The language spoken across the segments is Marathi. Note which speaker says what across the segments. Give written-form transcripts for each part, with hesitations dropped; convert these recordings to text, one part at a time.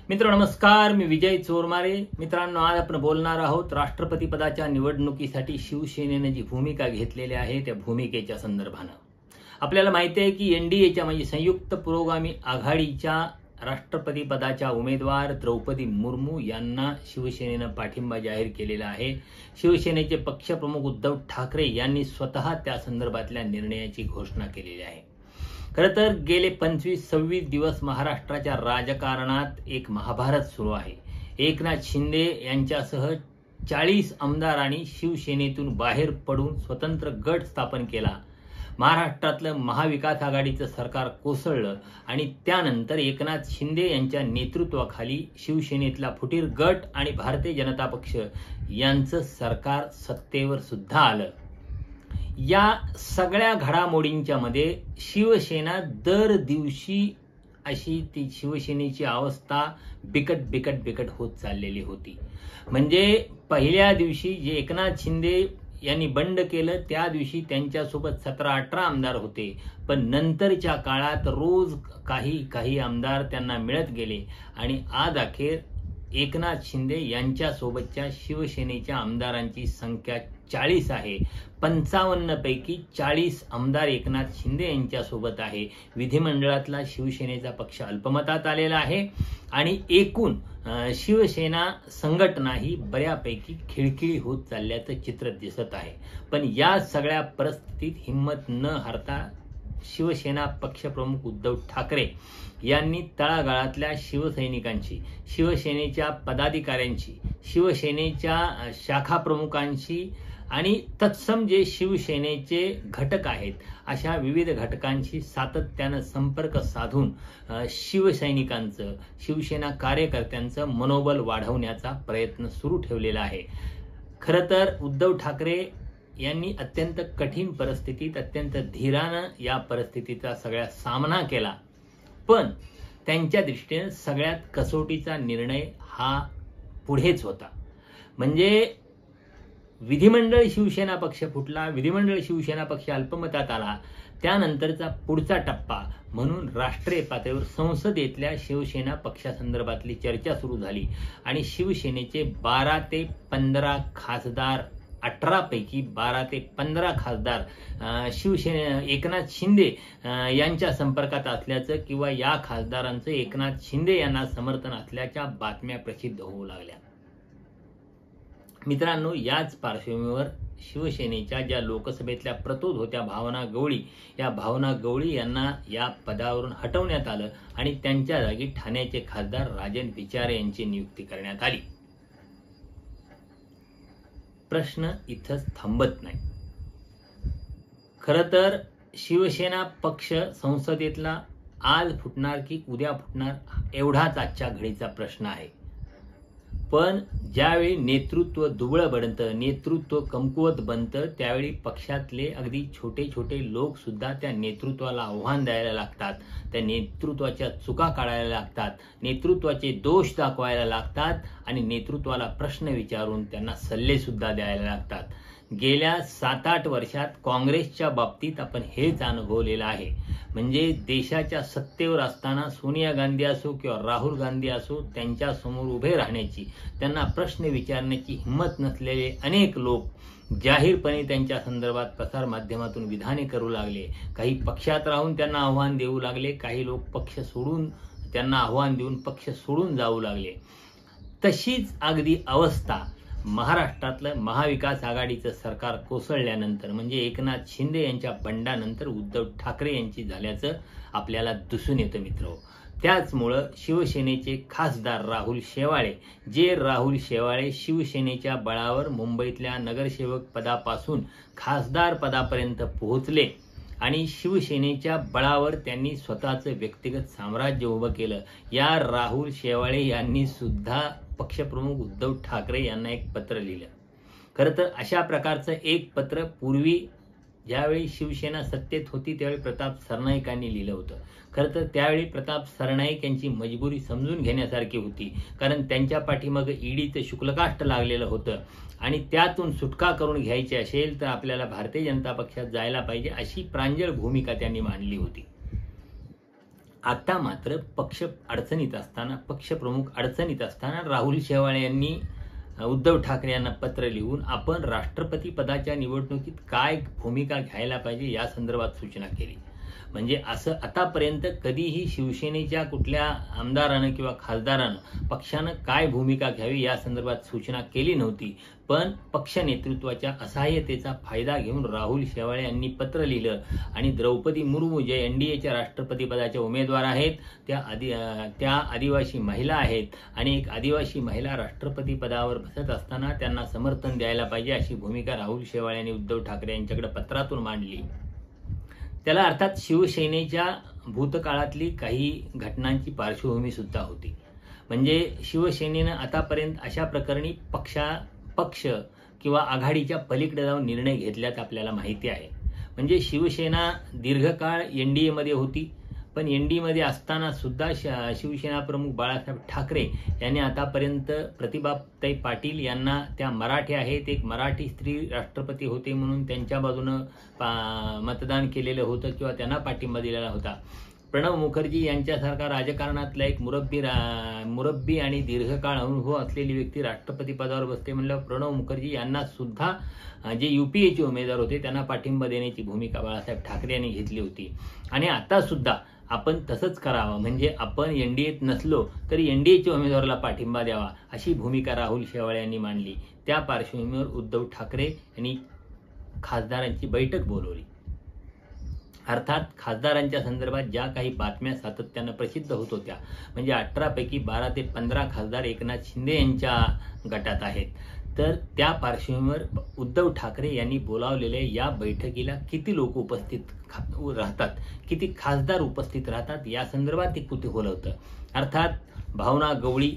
Speaker 1: मित्र नमस्कार, मी विजय चोरमारे. मित्रांनो, आज आपण बोलणार आहोत राष्ट्रपती पदाच्या निवडणुकीसाठी शिवसेनेने जी भूमिका घेतलेली आहे त्या भूमिकेच्या संदर्भाने. आपल्याला माहिती आहे की एनडीएच्या म्हणजे संयुक्त पुरोगामी आघाडीच्या राष्ट्रपती पदाच्या उमेदवार द्रौपदी मुर्मू यांना शिवसेनेने पाठिंबा जाहीर केलेला आहे. शिवसेनेचे पक्षप्रमुख उद्धव ठाकरे यांनी स्वतः त्या संदर्भातल्या निर्णयाची घोषणा केलेली आहे. खरं तर गेले 25-26 दिवस महाराष्ट्राच्या राजकारणात एक महाभारत सुरू आहे. एकनाथ शिंदे यांच्यासह 40 आमदारांनी शिवसेनेतून बाहेर पडून स्वतंत्र गट स्थापन केला. महाराष्ट्रातलं महाविकास आघाडीचं सरकार कोसळलं आणि त्यानंतर एकनाथ शिंदे यांच्या नेतृत्वाखाली शिवसेनेतला फुटीर गट आणि भारतीय जनता पक्ष यांचं सरकार सत्तेवर सुद्धा आलं. या सगळ्या घडामोडींच्या मध्ये शिवसेना दर दिवशी अशी ती शिवसेनेची अवस्था बिकट होत चाललेली होती. म्हणजे पहिल्या दिवशी जे एकनाथ शिंदे यांनी बंड केलं त्या दिवशी त्यांच्यासोबत 17-18 आमदार होते, पण नंतरच्या काळात रोज काही आमदार त्यांना मिळत गेले आणि आज अखेर एकनाथ शिंदे यांच्या सोबतच्या शिवसेनेच्या आमदारांची संख्या 40 आहे. 55 पैकी 40 आमदार एकनाथ शिंदे यांच्या सोबत आहे. विधिमंडळातला शिवसेनेचा पक्ष अल्पमतात आलेला आहे आणि एकूण शिवसेना संघटना ही बऱ्यापैकी खिळखिळी होत चालल्याचं चित्र दिसत आहे. पण या सगळ्या परिस्थितीत हिंमत न हारता शिवसेना पक्षप्रमुख उद्धव ठाकरे यांनी तळागाळातल्या शिवसैनिकांची, शिवसेनेच्या पदाधिकाऱ्यांची, शिवसेनेच्या शाखा प्रमुखांशी आणि तत्सम जे शिवसेनेचे घटक आहेत अशा विविध घटकांशी सातत्यानं संपर्क साधून शिवसैनिकांचं, शिवसेना कार्यकर्त्यांचं मनोबल वाढवण्याचा प्रयत्न सुरू ठेवलेला आहे. खरं तर उद्धव ठाकरे यांनी अत्यंत कठीण परिस्थितीत अत्यंत धीरानं या परिस्थितीचा सगळा सामना केला. पण त्यांच्या दृष्टीने सगळ्यात कसोटीचा निर्णय हा पुढेच होता. म्हणजे विधिमंडळ शिवसेना पक्ष फुटला, विधिमंडळ शिवसेना पक्ष अल्पमतात आला. त्यानंतरचा पुढचा टप्पा म्हणून राष्ट्रीय पातळीवर संसदेतल्या शिवसेना पक्षासंदर्भातली चर्चा सुरू झाली आणि शिवसेनेचे 12 ते 15 खासदार, 18 पैकी 12 ते 15 खासदार शिवसेना एकनाथ शिंदे यांच्या संपर्कात असल्याचं किंवा या खासदारांचं एकनाथ शिंदे यांना समर्थन असल्याच्या बातम्या प्रसिद्ध होऊ लागल्या. मित्रांनो, याच पार्श्वभूमीवर शिवसेनेच्या ज्या लोकसभेतल्या प्रतोद होत्या भावना गवळी, या भावना गवळी यांना या पदावरून हटवण्यात आलं आणि त्यांच्या जागी ठाण्याचे खासदार राजन विचारे यांची नियुक्ती करण्यात आली. प्रश्न इथंच थांबत नाही. खरं तर शिवसेना पक्ष संसदेतला आज फुटणार की उद्या फुटणार एवढाच आजच्या घडीचा प्रश्न आहे. पण ज्यावेळी नेतृत्व दुबळं बनतं, नेतृत्व कमकुवत बनतं, त्यावेळी पक्षातले अगदी छोटे लोक सुद्धा त्या नेतृत्वाला आव्हान द्यायला लागतात, त्या नेतृत्वाच्या चुका काढायला लागतात, नेतृत्वाचे दोष दाखवायला लागतात आणि नेतृत्वाला प्रश्न विचारून त्यांना सल्ले सुद्धा द्यायला लागतात. गेल्या 7-8 वर्षात काँग्रेसच्या बाबतीत आपण हेच अनुभवलेलं आहे. म्हणजे देशाच्या सत्तेवर असताना सोनिया गांधी असो किंवा राहुल गांधी असो, त्यांच्या समोर उभे राहण्याची, त्यांना प्रश्न विचारण्याची हिंमत नसलेले अनेक लोक जाहीरपणे त्यांच्या संदर्भात प्रसार माध्यमातून विधाने करू लागले. काही पक्षात राहून त्यांना आव्हान देऊ लागले, काही लोक पक्ष सोडून त्यांना आव्हान देऊन पक्ष सोडून जाऊ लागले. तशीच अगदी अवस्था महाराष्ट्रातलं महाविकास आघाडीचं सरकार कोसळल्यानंतर म्हणजे एकनाथ शिंदे यांच्या बंडानंतर उद्धव ठाकरे यांची झाल्याचं आपल्याला दिसून येतं मित्र. त्याचमुळं शिवसेनेचे खासदार राहुल शेवाळे शिवसेनेच्या बळावर मुंबईतल्या नगरसेवक पदापासून खासदार पदापर्यंत पोहोचले आणि शिवसेनेच्या बळावर त्यांनी स्वतःचं व्यक्तिगत साम्राज्य उभं केलं. या राहुल शेवाळे यांनी सुद्धा पक्षप्रमुख उद्धव ठाकरे यांना एक पत्र लिहिलं. खरं तर अशा प्रकारचं एक पत्र पूर्वी ज्यावेळी शिवसेना सत्तेत होती त्यावेळी प्रताप सरनाईकांनी लिहिलं होतं. खरं तर त्यावेळी प्रताप सरनाईक यांची मजबुरी समजून घेण्यासारखी होती, कारण त्यांच्या पाठीमागे ईडीचं शुक्लकाष्ठ लागलेलं होतं आणि त्यातून सुटका करून घ्यायची असेल तर आपल्याला भारतीय जनता पक्षात जायला पाहिजे अशी प्रांजळ भूमिका त्यांनी मांडली होती. आता मात्र पक्ष अडचणीत असताना, पक्षप्रमुख अडचणीत असताना राहुल शेवाळे यांनी उद्धव ठाकरे यांना पत्र लिहून आपण राष्ट्रपती पदाच्या निवडणुकीत काय भूमिका घ्यायला पाहिजे या संदर्भात सूचना केली. म्हणजे असं आतापर्यंत कधीही शिवसेनेच्या कुठल्या आमदारानं किंवा खासदारानं पक्षानं काय भूमिका घ्यावी या संदर्भात सूचना केली नव्हती. पण पक्ष नेतृत्वाच्या असहाय्यतेचा फायदा घेऊन राहुल शेवाळे यांनी पत्र लिहिलं आणि द्रौपदी मुर्मू जे एनडीएच्या राष्ट्रपती पदाच्या उमेदवार आहेत, त्या आदिवासी महिला आहेत आणि एक आदिवासी महिला राष्ट्रपती पदावर बसत असताना त्यांना समर्थन द्यायला पाहिजे अशी भूमिका राहुल शेवाळे यांनी उद्धव ठाकरे यांच्याकडे पत्रातून मांडली. त्याला अर्थात शिवसेनेच्या भूतकाळातली काही घटनांची पार्श्वभूमी सुद्धा होती. म्हणजे शिवसेनेनं आतापर्यंत अशा प्रकरणी पक्ष किंवा आघाडीच्या पलीकडे जाऊन निर्णय घेतल्यात आपल्याला माहिती आहे. म्हणजे शिवसेना दीर्घकाळ एनडीएमध्ये होती, पण एनडीएमध्ये असताना सुद्धा शिवसेना प्रमुख बाळासाहेब ठाकरे यांनी आतापर्यंत प्रतिभाताई पाटील यांना, त्या मराठी आहेत, एक मराठी स्त्री राष्ट्रपती होते म्हणून त्यांच्या बाजूनं मतदान केलेलं होतं किंवा त्यांना पाठिंबा दिलेला होता. प्रणव मुखर्जी यांच्यासारखा राजकारणातला एक मुरब्बी आणि दीर्घकाळ अनुभव असलेली व्यक्ती राष्ट्रपती पदावर बसते म्हणल्यावर प्रणव मुखर्जी यांना सुद्धा जे यूपीएचे उमेदवार होते त्यांना पाठिंबा देण्याची भूमिका बाळासाहेब ठाकरे यांनी घेतली होती. आणि आता सुद्धा आपण तसंच करावं, म्हणजे आपण एनडीएत नसलो तरी एनडीएच्या उमेदवाराला पाठिंबा द्यावा अशी भूमिका राहुल शेवाळे यांनी मांडली. त्या पार्श्वभूमीवर उद्धव ठाकरे यांनी खासदारांची बैठक बोलवली. अर्थात खासदारांच्या संदर्भात ज्या काही बातम्या सातत्यानं प्रसिद्ध होत होत्या, म्हणजे 18 पैकी 12 ते 15 खासदार एकनाथ शिंदे यांच्या गटात आहेत, तर त्या पार्श्वभूमीवर उद्धव ठाकरे यांनी बोलावलेल्या या बैठकीला किती लोक उपस्थित राहतात, किती खासदार उपस्थित राहतात या संदर्भात एक कुतूहल होतं. अर्थात भावना गवळी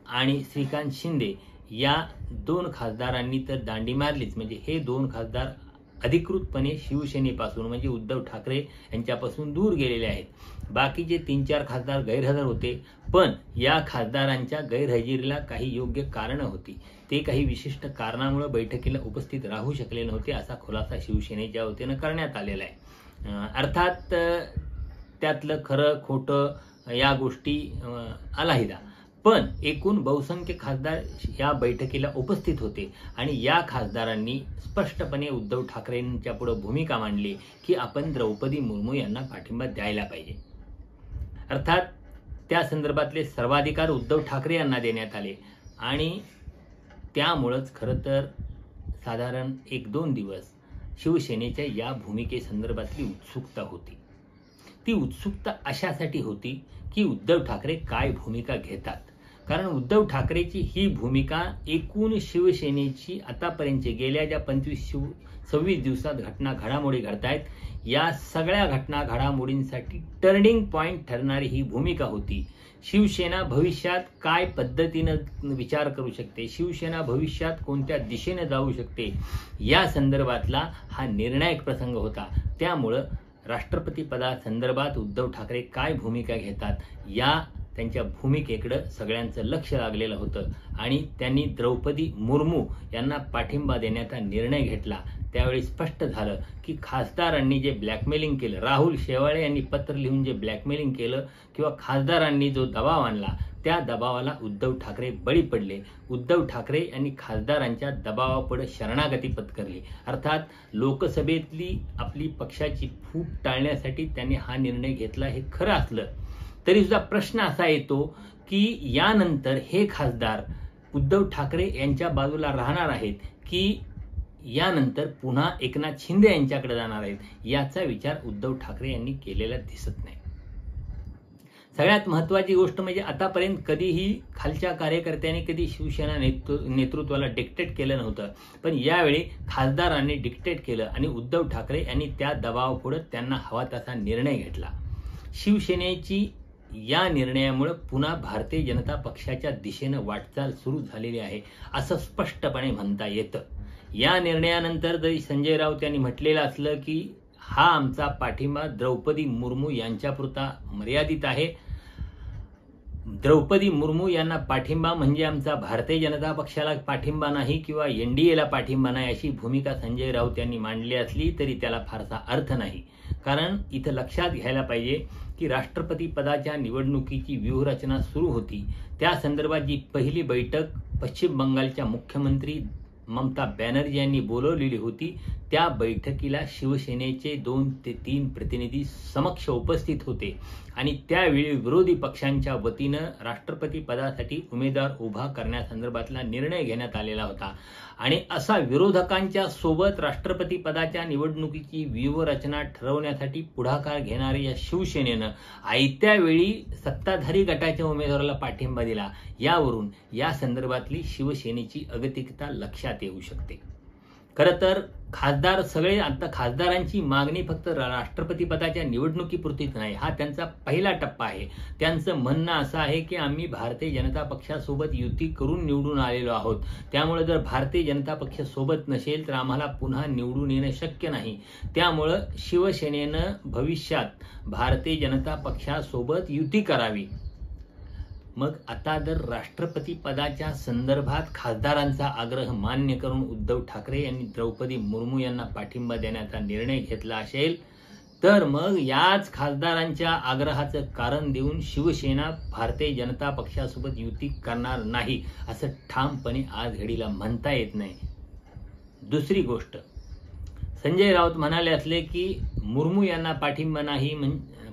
Speaker 1: आणि श्रीकांत शिंदे या 2 खासदारांनी तर दांडी मारलीच. म्हणजे हे 2 खासदार अधिकृतपणे शिवसेनेपासून म्हणजे उद्धव ठाकरे यांच्यापासून दूर गेलेले आहेत. बाकीचे 3-4 खासदार गैरहजर होते, पण या खासदारांच्या गैरहजेरीला काही योग्य कारणं होती. ते काही विशिष्ट कारणामुळे बैठकीला उपस्थित राहू शकले नव्हते असा खुलासा शिवसेनेच्या वतीनं करण्यात आलेला आहे. अर्थात त्यातलं खरं खोटं या गोष्टी अलहिदा, पण एकूण बहुसंख्य खासदार या बैठकीला उपस्थित होते आणि या खासदारांनी स्पष्टपणे उद्धव ठाकरेंच्या पुढे भूमिका मांडली की आपण द्रौपदी मुर्मू यांना पाठिंबा द्यायला पाहिजे. अर्थात त्या संदर्भातले सर्वाधिकार उद्धव ठाकरे यांना देण्यात आले आणि त्यामुळंच खरं तर साधारण 1-2 दिवस शिवसेनेच्या या भूमिकेसंदर्भातली उत्सुकता होती. ती उत्सुकता अशासाठी होती की उद्धव ठाकरे काय भूमिका घेतात, कारण उद्धव ठाकरेची ही भूमिका एकूण शिवसेनेची आतापर्यंतची गेल्या ज्या 25-26 दिवसात घडामोडी घडतायत या सगळ्या घटना घडामोडींसाठी टर्निंग पॉइंट ठरणारी ही भूमिका होती. शिवसेना भविष्यात काय पद्धतीनं विचार करू शकते, शिवसेना भविष्यात कोणत्या दिशेने जाऊ शकते या संदर्भातला हा निर्णायक प्रसंग होता. त्यामुळं राष्ट्रपती पदासंदर्भात उद्धव ठाकरे काय भूमिका घेतात या त्यांच्या भूमिकेकडे सगळ्यांचं लक्ष लागलेलं होतं आणि त्यांनी द्रौपदी मुर्मू यांना पाठिंबा देण्याचा निर्णय घेतला. त्यावेळी स्पष्ट झालं की खासदारांनी जे ब्लॅकमेलिंग केलं, राहुल शेवाळे यांनी पत्र लिहून जे ब्लॅकमेलिंग केलं किंवा खासदारांनी जो दबाव आणला त्या दबावाला उद्धव ठाकरे बळी पडले. उद्धव ठाकरे यांनी खासदारांच्या दबावापुढे शरणागती पत्करली. अर्थात लोकसभेतली आपली पक्षाची फूट टाळण्यासाठी त्यांनी हा निर्णय घेतला हे खरं असलं तरी सुद्धा प्रश्न असा येतो की यानंतर हे खासदार उद्धव ठाकरे यांच्या बाजूला राहणार आहेत की यानंतर पुन्हा एकनाथ शिंदे यांच्याकडे जाणार आहेत याचा विचार उद्धव ठाकरे यांनी केलेला दिसत नाही. सगळ्यात महत्त्वाची गोष्ट म्हणजे आतापर्यंत कधीही खालच्या कार्यकर्त्यांनी कधी शिवसेना नेतृत्वाला डिक्टेट केलं नव्हतं, पण यावेळी खासदारांनी डिक्टेट केलं आणि उद्धव ठाकरे यांनी त्या दबावापुढे त्यांना हवा तसा निर्णय घेतला. शिवसेनेची या निर्णयामुळे पुन्हा भारतीय जनता पक्षाच्या दिशेनं वाटचाल सुरू झालेली आहे असं स्पष्टपणे म्हणता येतं. या निर्णयानंतर जरी संजय राऊत यांनी म्हटलेलं असलं की हा आमचा पाठिंबा द्रौपदी मुर्मू यांच्यापुरता मर्यादित आहे, द्रौपदी मुर्मू यांना पाठिंबा म्हणजे आमचा भारतीय जनता पक्षाला पाठिंबा नाही किंवा एनडीएला पाठिंबा नाही अशी भूमिका संजय राऊत यांनी मांडली असली तरी त्याला फारसा अर्थ नाही. कारण इथं लक्षात घ्यायला पाहिजे की राष्ट्रपती पदाच्या निवडणुकीची व्यूहरचना सुरू होती त्या संदर्भात जी पहिली बैठक पश्चिम बंगालच्या मुख्यमंत्री ममता बॅनर्जी यांनी बोलवलेली होती त्या बैठकीला शिवसेनेचे 2 ते 3 प्रतिनिधी समक्ष उपस्थित होते आणि त्यावेळी विरोधी पक्षांच्या वतीनं राष्ट्रपती पदासाठी उमेदवार उभा करण्यासंदर्भातला निर्णय घेण्यात आलेला होता. आणि असा विरोधकांच्या सोबत राष्ट्रपती पदाच्या निवडणुकीची व्यूहरचना ठरवण्यासाठी पुढाकार घेणाऱ्या या शिवसेनेनं आयत्या वेळी सत्ताधारी गटाच्या उमेदवाराला पाठिंबा दिला. यावरून या संदर्भातली शिवसेनेची अगतिकता लक्षात येऊ शकते. खरं तर खासदार सगळे आता खासदारांची मागणी फक्त राष्ट्रपती पदाच्या निवडणुकीपुरतीच नाही, हा त्यांचा पहिला टप्पा आहे. त्यांचं म्हणणं असं आहे की आम्ही भारतीय जनता पक्षासोबत युती करून निवडून आलेलो आहोत, त्यामुळे जर भारतीय जनता पक्ष सोबत नसेल तर आम्हाला पुन्हा निवडून येणं शक्य नाही. त्यामुळं शिवसेनेनं भविष्यात भारतीय जनता पक्षासोबत युती करावी. मग आता जर राष्ट्रपती पदाच्या संदर्भात खासदारांचा आग्रह मान्य करून उद्धव ठाकरे यांनी द्रौपदी मुर्मू यांना पाठिंबा देण्याचा निर्णय घेतला असेल तर मग याच खासदारांच्या आग्रहाचं कारण देऊन शिवसेना भारतीय जनता पक्षासोबत युती करणार नाही असं ठामपणे आज घडीला म्हणता येत नाही. दुसरी गोष्ट, संजय राऊत म्हणाले असले की मुर्मू यांना पाठिंबा नाही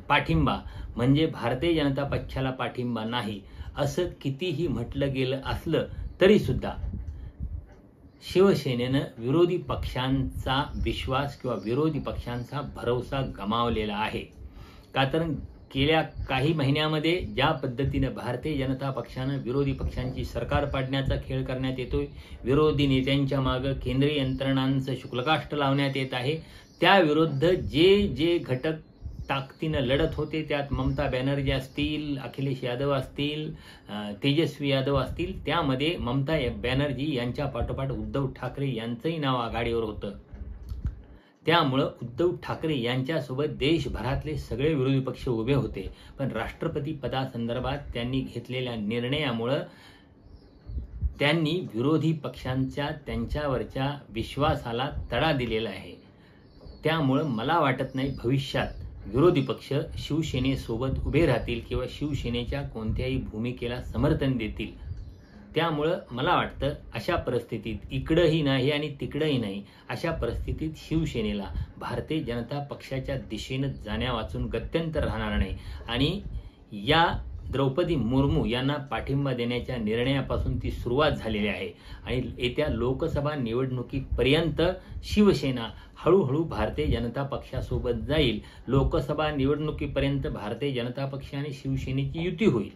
Speaker 1: पाठिंबा म्हणजे भारतीय जनता पक्षाला पाठिंबा नाही असं कितीही म्हटलं गेलं असलं तरी सुद्धा शिवसेनेनं विरोधी पक्षांचा विश्वास किंवा विरोधी पक्षांचा भरवसा गमावलेला आहे. का तर गेल्या काही महिन्यामध्ये ज्या पद्धतीने भारतीय जनता पक्षानं विरोधी पक्षांची सरकार पाडण्याचा खेळ करण्यात येतोय, विरोधी नेत्यांच्या मागे केंद्रीय यंत्रणांचं शुक्लकाष्ठ लावण्यात येत आहे, त्याविरुद्ध जे जे घटक ताकदीनं लढत होते त्यात ममता बॅनर्जी असतील, अखिलेश यादव असतील, तेजस्वी यादव असतील, त्यामध्ये ममता बॅनर्जी यांच्या पाठोपाठ उद्धव ठाकरे यांचंही नाव आघाडीवर होतं. त्यामुळं उद्धव ठाकरे यांच्यासोबत देशभरातले सगळे विरोधी पक्ष उभे होते. पण राष्ट्रपती पदासंदर्भात त्यांनी घेतलेल्या निर्णयामुळं त्यांनी विरोधी पक्षांच्या त्यांच्यावरच्या विश्वासाला तडा दिलेला आहे. त्यामुळं मला वाटत नाही भविष्यात विरोधी पक्ष शिवसेनेसोबत उभे राहतील किंवा शिवसेनेच्या कोणत्याही भूमिकेला समर्थन देतील. त्यामुळं मला वाटतं अशा परिस्थितीत इकडंही नाही आणि तिकडंही नाही, अशा परिस्थितीत शिवसेनेला भारतीय जनता पक्षाच्या दिशेनं जाण्यावाचून गत्यंतर राहणार नाही आणि या द्रौपदी मुर्मू यांना पाठिंबा देण्याच्या निर्णयापासून ती सुरुवात झालेली आहे आणि येत्या लोकसभा निवडणुकीपर्यंत शिवसेना हळूहळू भारतीय जनता पक्षासोबत जाईल. लोकसभा निवडणुकीपर्यंत भारतीय जनता पक्ष आणि शिवसेनेची युती होईल.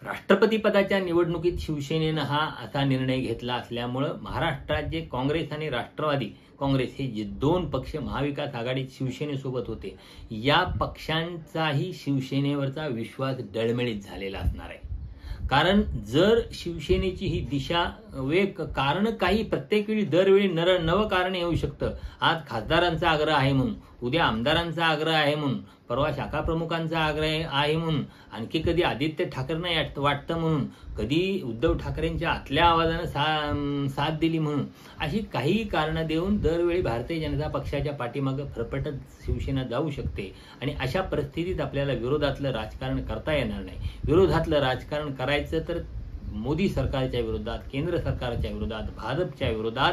Speaker 1: राष्ट्रपती पदाच्या निवडणुकीत शिवसेनेनं हा असा निर्णय घेतला असल्यामुळं महाराष्ट्रात जे काँग्रेस आणि राष्ट्रवादी काँग्रेस हे जे 2 पक्ष महाविकास आघाडीत शिवसेनेसोबत होते, या पक्षांचाही शिवसेनेवरचा विश्वास डळमळीत झालेला असणार आहे. कारण जर शिवसेनेची ही दिशा कारण काही प्रत्येक वेळी दरवेळी नवं कारण येऊ शकतं. आज खासदारांचा आग्रह आहे म्हणून, उद्या आमदारांचा आग्रह आहे म्हणून, परवा शाखा प्रमुखांचा आग्रह आहे म्हणून, आणखी कधी आदित्य ठाकरेंना वाटतं म्हणून, कधी उद्धव ठाकरेंच्या आतल्या आवाजानं साथ दिली म्हणून, अशी काही कारणं देऊन दरवेळी भारतीय जनता पक्षाच्या पाठीमागं फरफटत शिवसेना जाऊ शकते आणि अशा परिस्थितीत आपल्याला विरोधातलं राजकारण करता येणार नाही. विरोधातलं राजकारण करायचं तर मोदी सरकारच्या विरोधात, केंद्र सरकारच्या विरोधात, भाजपच्या विरोधात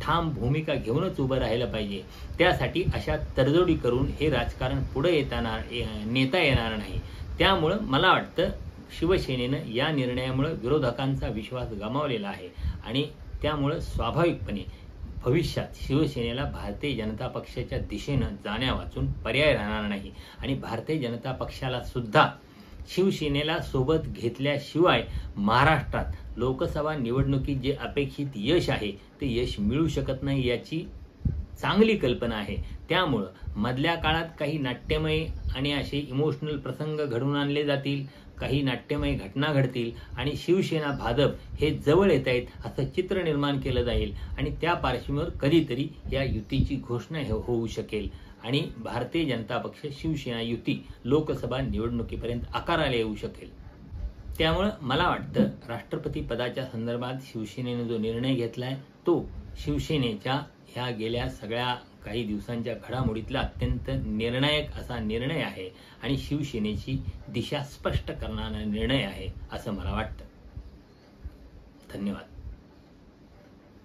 Speaker 1: ठाम भूमिका घेऊनच उभं राहिलं पाहिजे. त्यासाठी अशा तडजोडी करून हे राजकारण पुढे नेता येणार नाही. त्यामुळं मला वाटतं शिवसेनेनं या निर्णयामुळे विरोधकांचा विश्वास गमावलेला आहे आणि त्यामुळं स्वाभाविकपणे भविष्यात शिवसेनेला भारतीय जनता पक्षाच्या दिशेनं जाण्यावाचून पर्याय राहणार नाही आणि भारतीय जनता पक्षाला सुद्धा शिवसेनेला सोबत घेतल्याशिवाय महाराष्ट्रात लोकसभा निवडणुकीत जे अपेक्षित यश आहे ते यश मिळू शकत नाही याची चांगली कल्पना आहे. त्यामुळं मधल्या काळात काही नाट्यमय आणि असे इमोशनल प्रसंग घडवून आणले जातील, काही नाट्यमय घटना घडतील आणि शिवसेना भाजप हे जवळ येत आहेत असं चित्र निर्माण केलं जाईल आणि त्या पार्श्वभूमीवर कधीतरी या युतीची घोषणा होऊ शकेल आणि भारतीय जनता पक्ष शिवसेना युती लोकसभा निवडणुकीपर्यंत आकाराला येऊ शकेल. त्यामुळे मला वाटतं राष्ट्रपती पदाच्या संदर्भात शिवसेनेने जो निर्णय घेतलाय तो शिवसेनेच्या ह्या गेल्या सगळ्या काही दिवसांच्या घडामोडीतला अत्यंत निर्णायक असा निर्णय आहे आणि शिवसेनेची दिशा स्पष्ट करणारा निर्णय आहे असं मला वाटतं. धन्यवाद.